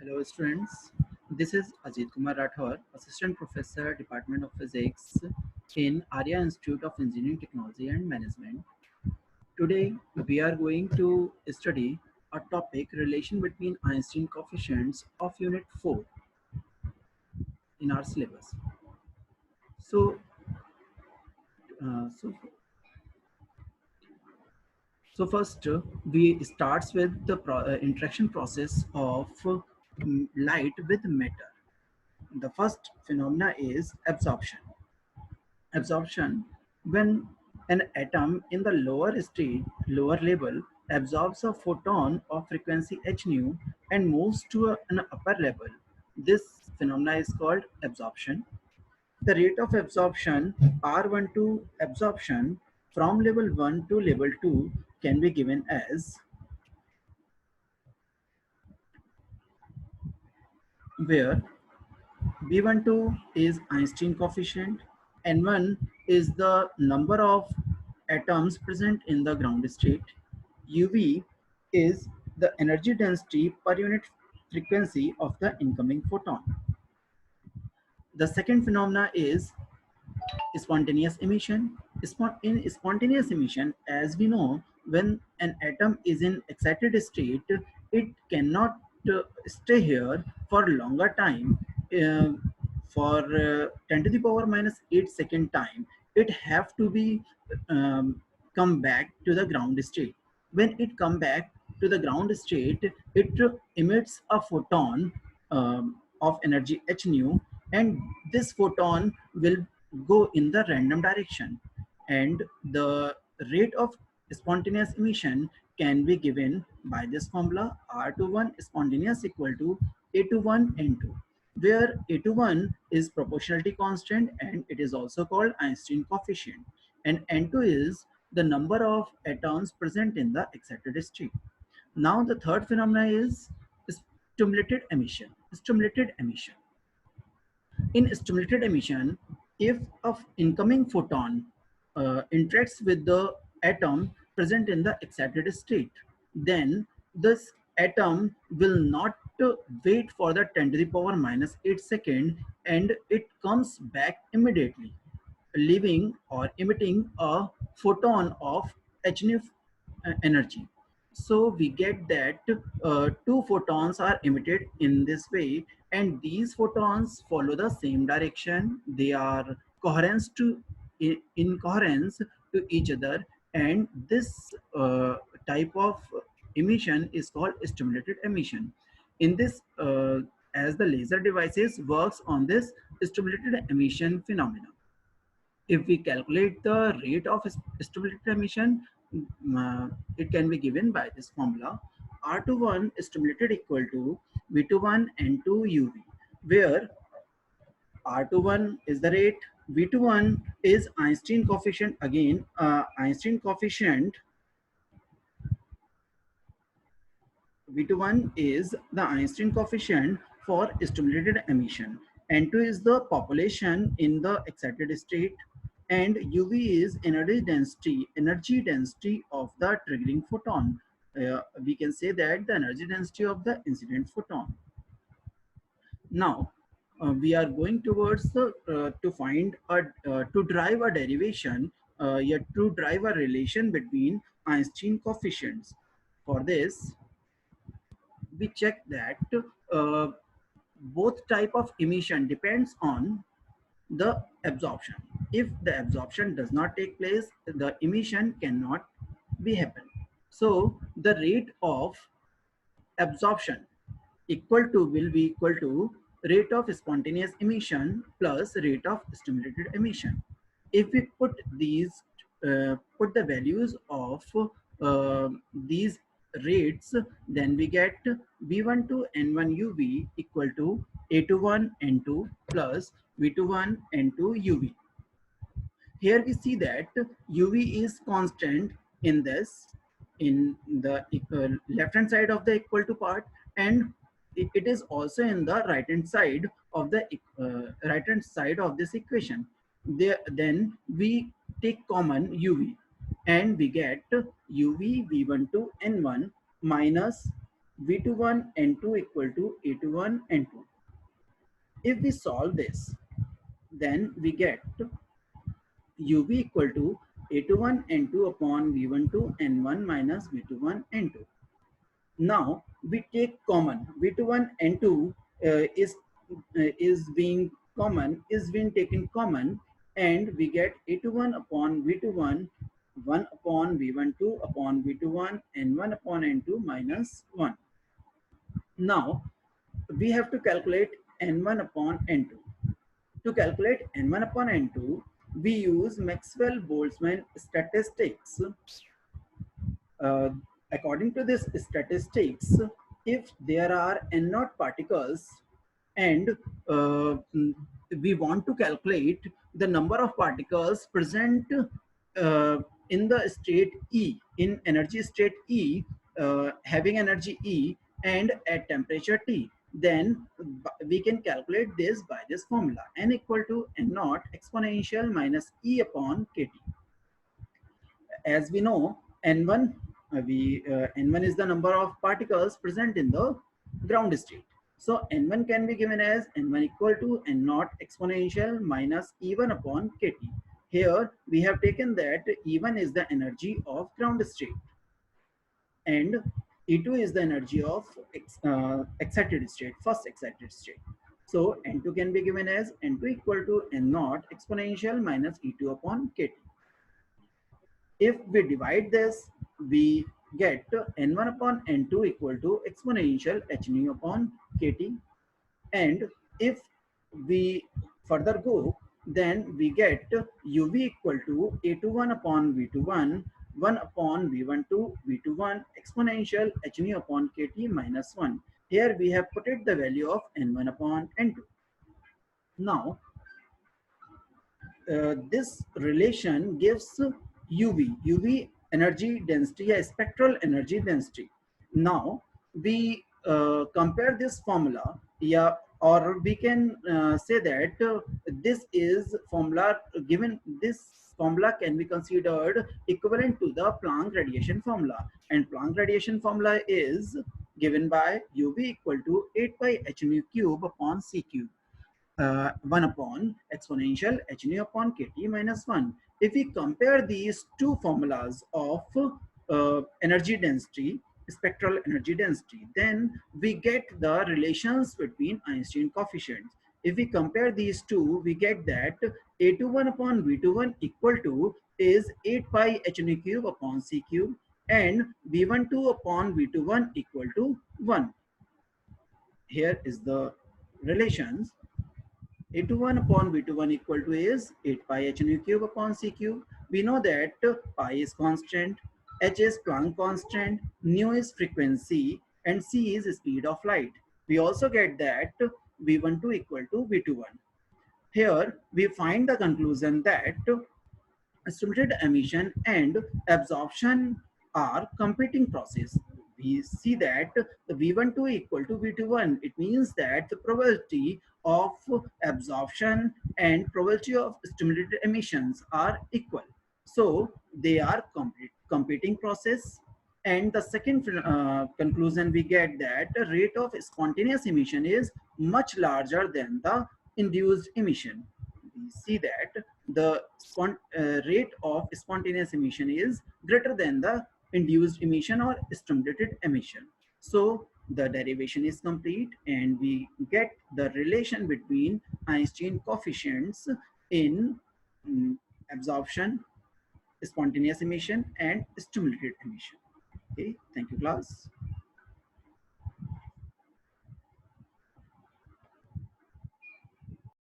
Hello students, this is Ajeet Rathore, Assistant Professor, Department of Physics in Arya Institute of Engineering Technology and Management. Today we are going to study a topic relation between Einstein coefficients of Unit 4 in our syllabus. So, uh, so, so first we starts with the interaction process of light with matter. The first phenomena is absorption. Absorption, when an atom in the lower state, lower level, absorbs a photon of frequency h nu and moves to an upper level. This phenomena is called absorption. The rate of absorption, R12 absorption from level 1 to level 2 can be given as, where B12 is Einstein coefficient, N1 is the number of atoms present in the ground state, UV is the energy density per unit frequency of the incoming photon. The second phenomena is spontaneous emission. In spontaneous emission, as we know, when an atom is in excited state, it cannot stay here for longer time. Uh, for 10 to the power minus 8 second time, it have to be um, come back to the ground state. When it come back to the ground state, it emits a photon of energy h nu, and this photon will go in the random direction, and the rate of spontaneous emission can be given by this formula: R21 spontaneous equal to A21 N2, where A21 is proportionality constant and it is also called Einstein coefficient, and N2 is the number of atoms present in the excited state. Now the third phenomena is stimulated emission. Stimulated emission. In stimulated emission, if an incoming photon interacts with the atom present in the excited state, then this atom will not wait for the 10 to the power minus 8 second, and it comes back immediately, leaving or emitting a photon of h nu energy. So we get that two photons are emitted in this way, and these photons follow the same direction. They are coherence to in coherence to each other, and this type of emission is called stimulated emission. In this, as the laser devices works on this stimulated emission phenomena. If we calculate the rate of stimulated emission, it can be given by this formula: R21 stimulated equal to V21 N2 UV, where R21 is the rate, V21 is Einstein coefficient. Again, Einstein coefficient V21 is the Einstein coefficient for stimulated emission. N2 is the population in the excited state, and UV is energy density of the triggering photon. We can say that the energy density of the incident photon. Now, we are going towards the to find a to drive a derivation, yet to drive a relation between Einstein coefficients. For this, we check that uh, both type of emission depends on the absorption. If the absorption does not take place, the emission cannot be happen. So the rate of absorption equal to will be equal to rate of spontaneous emission plus rate of stimulated emission. If we put the values of these rates, then we get V12 N1 UV equal to A21 N2 plus V21 N2 UV. Here we see that UV is constant in this, in the left hand side of the equal to part, and it is also in the right hand side of the this equation. There, then we take common UV, and we get UV V12 N1 minus V21 N2 equal to A21 N2. If we solve this, then we get UV equal to A21 N2 upon V12 N1 minus V21 N2. Now we take common. V21 N2 is being taken common, and we get A21 upon V21 1 upon V12 upon V21 and 1 upon N2 minus 1. Now we have to calculate N1 upon N2. To calculate N1 upon N2, we use Maxwell Boltzmann statistics. Uh, According to this statistics, if there are n naught particles and we want to calculate the number of particles present uh, in the state E, in energy state E, having energy E and at temperature T, then we can calculate this by this formula: n equal to n naught exponential minus E upon kT. As we know, n1 n1 is the number of particles present in the ground state. So n1 can be given as n1 equal to n naught exponential minus E1 upon kT. Here we have taken that E1 is the energy of ground state and E2 is the energy of excited state, first excited state. So n2 can be given as n2 equal to n naught exponential minus E2 upon kT. If we divide this, we get n1 upon n2 equal to exponential h nu upon kT. And if we further go, then we get uv equal to a21 upon v21 1 upon v12 v21 exponential h nu upon kT minus 1. Here we have put it the value of n1 upon n2. Now this relation gives UV energy density, a spectral energy density. Now we compare this formula, yeah, or we can say that this is formula given. This formula can be considered equivalent to the Planck radiation formula, and Planck radiation formula is given by UV equal to 8 pi h nu cube upon c cube. 1 upon exponential h nu upon kT minus 1. If we compare these two formulas of energy density, spectral energy density, then we get the relations between Einstein coefficients. If we compare these two, we get that A21 upon V21 equal to is 8 pi h nu cube upon c cube, and V12 upon V21 equal to 1. Here is the relations. A21 upon V21 equal to is 8 pi h nu cube upon c cube. We know that pi is constant, h is Planck constant, nu is frequency, and c is speed of light. We also get that V12 equal to V21. Here we find the conclusion that stimulated emission and absorption are competing process. We see that the V12 equal to V21. It means that the probability of absorption and probability of stimulated emissions are equal. So they are competing process. And the second conclusion we get that the rate of spontaneous emission is much larger than the induced emission. We see that the rate of spontaneous emission is greater than the induced emission or stimulated emission. So the derivation is complete, and we get the relation between Einstein coefficients in absorption, spontaneous emission, and stimulated emission. Okay, thank you, class.